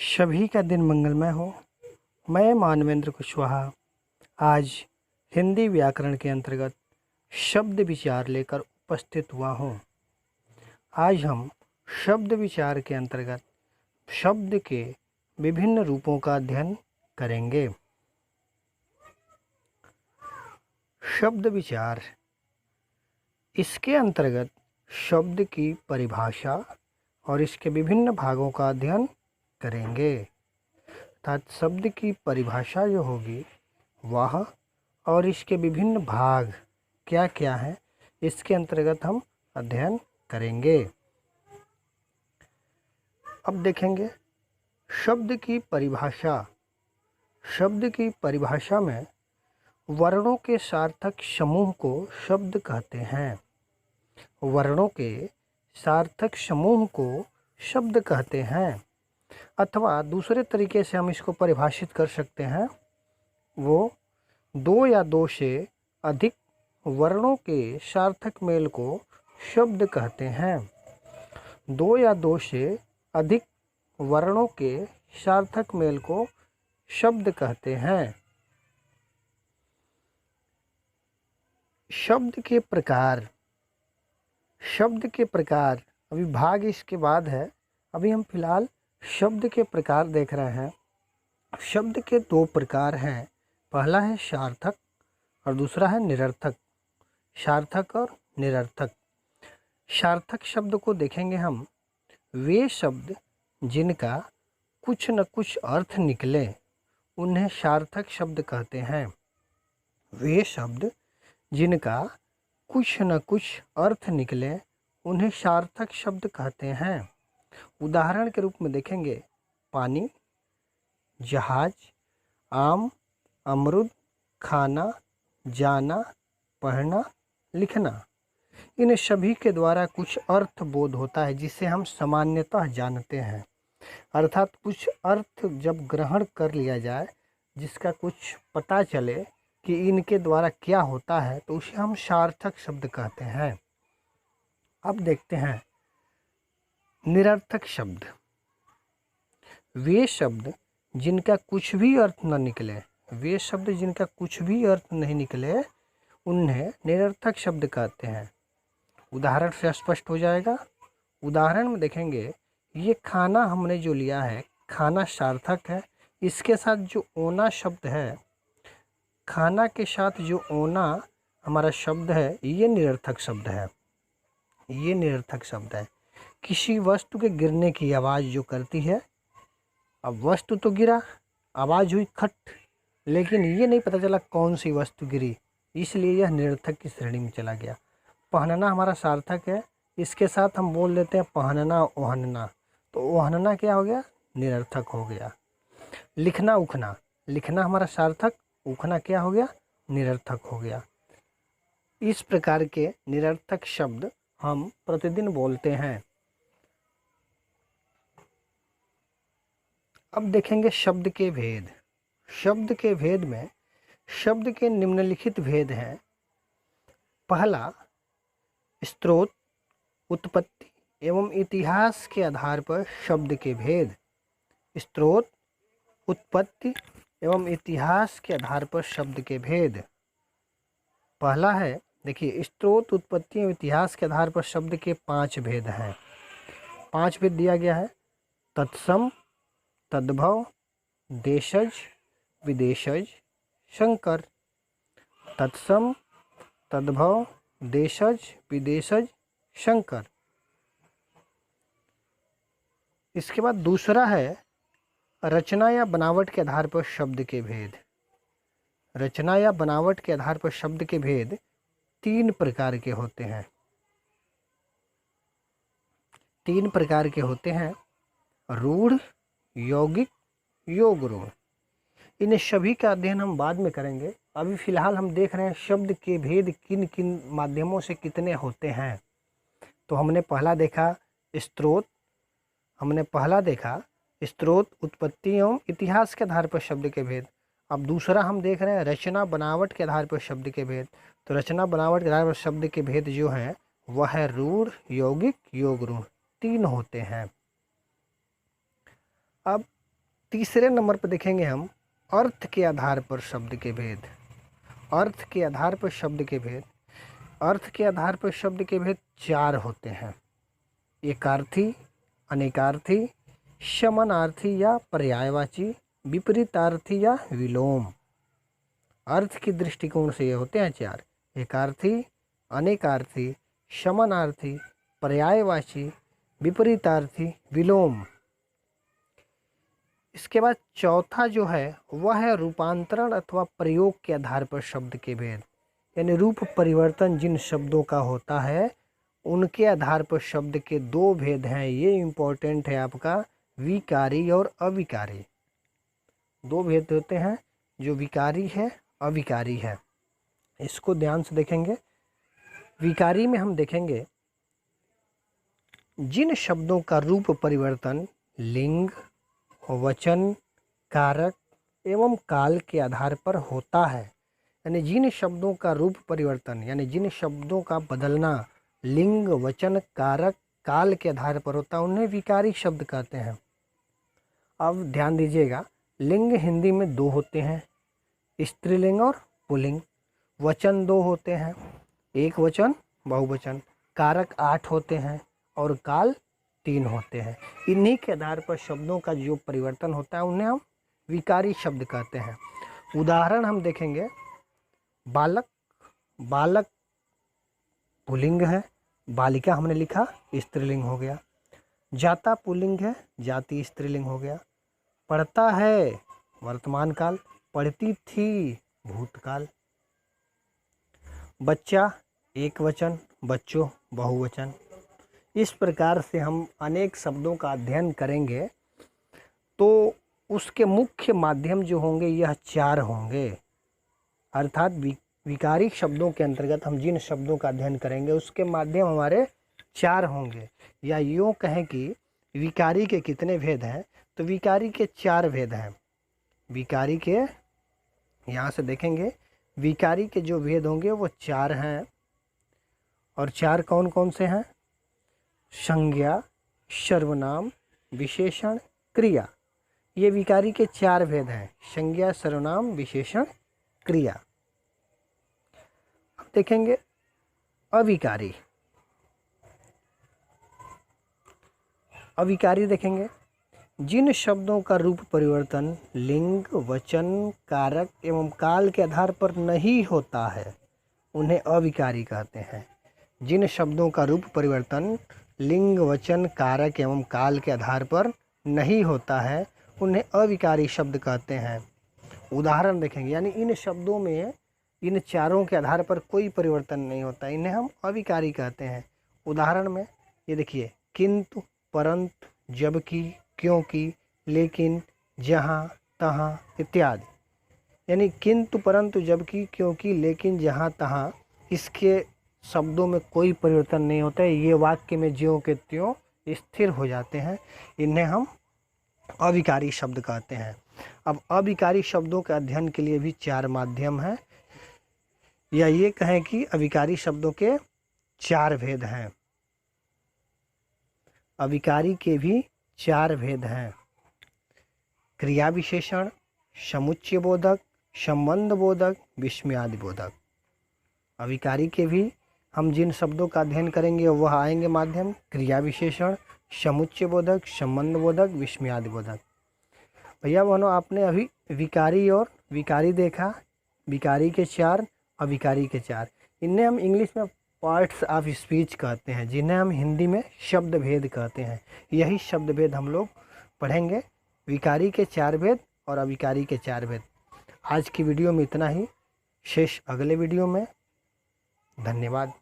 सभी का दिन मंगलमय हो। मैं मानवेंद्र कुशवाहा आज हिंदी व्याकरण के अंतर्गत शब्द विचार लेकर उपस्थित हुआ हूँ। आज हम शब्द विचार के अंतर्गत शब्द के विभिन्न रूपों का अध्ययन करेंगे। शब्द विचार, इसके अंतर्गत शब्द की परिभाषा और इसके विभिन्न भागों का अध्ययन करेंगे। अर्थात शब्द की परिभाषा जो होगी वह और इसके विभिन्न भाग क्या क्या हैं, इसके अंतर्गत हम अध्ययन करेंगे। अब देखेंगे शब्द की परिभाषा। शब्द की परिभाषा में वर्णों के सार्थक समूह को शब्द कहते हैं। वर्णों के सार्थक समूह को शब्द कहते हैं, अथवा दूसरे तरीके से हम इसको परिभाषित कर सकते हैं, वो दो या दो से अधिक वर्णों के सार्थक मेल को शब्द कहते हैं। दो या दो से अधिक वर्णों के सार्थक मेल को शब्द कहते हैं। शब्द के प्रकार। शब्द के प्रकार अभी भाग इसके बाद है। अभी हम फिलहाल शब्द के प्रकार देख रहे हैं। शब्द के दो प्रकार हैं, पहला है सार्थक और दूसरा है निरर्थक। सार्थक और निरर्थक। सार्थक शब्द को देखेंगे हम, वे शब्द जिनका कुछ न कुछ अर्थ निकले उन्हें सार्थक शब्द कहते हैं। वे शब्द जिनका कुछ न कुछ अर्थ निकले उन्हें सार्थक शब्द कहते हैं। उदाहरण के रूप में देखेंगे, पानी, जहाज, आम, अमरूद, खाना, जाना, पढ़ना, लिखना। इन सभी के द्वारा कुछ अर्थ बोध होता है जिसे हम सामान्यतः जानते हैं। अर्थात कुछ अर्थ जब ग्रहण कर लिया जाए, जिसका कुछ पता चले कि इनके द्वारा क्या होता है, तो उसे हम सार्थक शब्द कहते हैं। अब देखते हैं निरर्थक शब्द। वे शब्द जिनका कुछ भी अर्थ न निकले, वे शब्द जिनका कुछ भी अर्थ नहीं निकले उन्हें निरर्थक शब्द कहते हैं। उदाहरण से स्पष्ट हो जाएगा। उदाहरण में देखेंगे, ये खाना हमने जो लिया है, खाना सार्थक है। इसके साथ जो ओना शब्द है, खाना के साथ जो ओना हमारा शब्द है, ये निरर्थक शब्द है। ये निरर्थक शब्द है। किसी वस्तु के गिरने की आवाज़ जो करती है, अब वस्तु तो गिरा, आवाज़ हुई खट, लेकिन ये नहीं पता चला कौन सी वस्तु गिरी, इसलिए यह निरर्थक की श्रेणी में चला गया। पहनना हमारा सार्थक है, इसके साथ हम बोल देते हैं पहनना, ओहनना, तो ओहनना क्या हो गया? निरर्थक हो गया। लिखना, उखना, लिखना हमारा सार्थक, उखना क्या हो गया? निरर्थक हो गया। इस प्रकार के निरर्थक शब्द हम प्रतिदिन बोलते हैं। अब देखेंगे शब्द के भेद। शब्द के भेद में शब्द के निम्नलिखित भेद हैं। पहला, स्रोत, उत्पत्ति एवं इतिहास के आधार पर शब्द के भेद। स्रोत, उत्पत्ति एवं इतिहास के आधार पर शब्द के भेद। पहला है, देखिए, स्रोत, उत्पत्ति एवं इतिहास के आधार पर शब्द के 5 भेद हैं। 5 भेद दिया गया है। तत्सम, तद्भव, देशज, विदेशज, संकर। तत्सम, तद्भव, देशज, विदेशज, संकर। इसके बाद दूसरा है रचना या बनावट के आधार पर शब्द के भेद। रचना या बनावट के आधार पर शब्द के भेद 3 प्रकार के होते हैं। 3 प्रकार के होते हैं, रूढ़, यौगिक, योग रूढ़। इन सभी का अध्ययन हम बाद में करेंगे। अभी फिलहाल हम देख रहे हैं शब्द के भेद किन किन माध्यमों से कितने होते हैं। तो हमने पहला देखा स्रोत, स्रोत, उत्पत्ति एवं इतिहास के आधार पर शब्द के भेद। अब दूसरा हम देख रहे हैं रचना बनावट के आधार पर शब्द के भेद। तो रचना बनावट के आधार पर शब्द के भेद जो हैं वह है रूढ़, यौगिक, योग रूढ़, 3 होते हैं। अब तीसरे नंबर पर देखेंगे हम अर्थ के आधार पर शब्द के भेद। अर्थ के आधार पर शब्द के भेद, अर्थ के आधार पर शब्द के भेद चार होते हैं। एकार्थी, अनेकार्थी, समानार्थी या पर्यायवाची, विपरीतार्थी या विलोम। अर्थ की दृष्टिकोण से ये होते हैं चार: एकार्थी, अनेकार्थी, समानार्थी, पर्यायवाची, विपरीतार्थी, विलोम। इसके बाद चौथा जो है वह है रूपांतरण अथवा प्रयोग के आधार पर शब्द के भेद, यानी रूप परिवर्तन जिन शब्दों का होता है उनके आधार पर शब्द के दो भेद हैं। ये इम्पोर्टेंट है आपका, विकारी और अविकारी। दो भेद होते हैं, जो विकारी है, अविकारी है। इसको ध्यान से देखेंगे। विकारी में हम देखेंगे जिन शब्दों का रूप परिवर्तन लिंग, वचन, कारक एवं काल के आधार पर होता है, यानी जिन शब्दों का रूप परिवर्तन यानी जिन शब्दों का बदलना लिंग, वचन, कारक, काल के आधार पर होता है उन्हें विकारी शब्द कहते हैं। अब ध्यान दीजिएगा, लिंग हिंदी में दो होते हैं, स्त्रीलिंग और पुल्लिंग। वचन दो होते हैं, एक वचन, बहुवचन। कारक 8 होते हैं और काल 3 होते हैं। इन्हीं के आधार पर शब्दों का जो परिवर्तन होता है उन्हें हम विकारी शब्द कहते हैं। उदाहरण हम देखेंगे, बालक, बालक पुल्लिंग है, बालिका हमने लिखा स्त्रीलिंग हो गया। जाता पुल्लिंग है, जाति स्त्रीलिंग हो गया। पढ़ता है वर्तमान काल, पढ़ती थी भूतकाल। बच्चा एक वचन, बच्चों बहुवचन। इस प्रकार से हम अनेक शब्दों का अध्ययन करेंगे तो उसके मुख्य माध्यम जो होंगे यह चार होंगे। अर्थात विकारी शब्दों के अंतर्गत हम जिन शब्दों का अध्ययन करेंगे उसके माध्यम हमारे चार होंगे। या यूँ कहें कि विकारी के कितने भेद हैं, तो विकारी के चार भेद हैं। विकारी के, यहाँ से देखेंगे, विकारी के जो भेद होंगे वो चार हैं। और चार कौन कौन से हैं? संज्ञा, सर्वनाम, विशेषण, क्रिया। ये विकारी के चार भेद हैं: संज्ञा, सर्वनाम, विशेषण, क्रिया। अब देखेंगे अविकारी। अविकारी देखेंगे, जिन शब्दों का रूप परिवर्तन लिंग, वचन, कारक एवं काल के आधार पर नहीं होता है उन्हें अविकारी कहते हैं। जिन शब्दों का रूप परिवर्तन लिंग, वचन, कारक एवं काल के आधार पर नहीं होता है उन्हें अविकारी शब्द कहते हैं। उदाहरण देखेंगे, यानी इन शब्दों में इन चारों के आधार पर कोई परिवर्तन नहीं होता, इन्हें हम अविकारी कहते हैं। उदाहरण में ये देखिए, किंतु, परंतु, जबकि, क्योंकि, लेकिन, जहाँ, तहाँ इत्यादि। यानी किंतु, परंतु, जबकि, क्योंकि, लेकिन, जहाँ, तहाँ, इसके शब्दों में कोई परिवर्तन नहीं होता है। ये वाक्य में ज्यों के त्यों स्थिर हो जाते हैं। इन्हें हम अविकारी शब्द कहते हैं। अब अविकारी शब्दों के अध्ययन के लिए भी चार माध्यम हैं, या ये कहें कि अविकारी शब्दों के चार भेद हैं। अविकारी के भी चार भेद हैं: क्रिया विशेषण, समुच्चय बोधक, संबंध बोधक, विस्मयादि बोधक। अविकारी के भी हम जिन शब्दों का अध्ययन करेंगे वह आएंगे माध्यम: क्रिया विशेषण, समुच्चय बोधक, संबंध बोधक, विस्मयादि बोधक। भैया बहनों, आपने अभी विकारी और विकारी देखा, विकारी के चार, अविकारी के चार। इन्हें हम इंग्लिश में पार्ट्स ऑफ स्पीच कहते हैं, जिन्हें हम हिंदी में शब्द भेद कहते हैं। यही शब्द भेद हम लोग पढ़ेंगे, विकारी के चार भेद और अविकारी के चार भेद। आज की वीडियो में इतना ही, शेष अगले वीडियो में। धन्यवाद।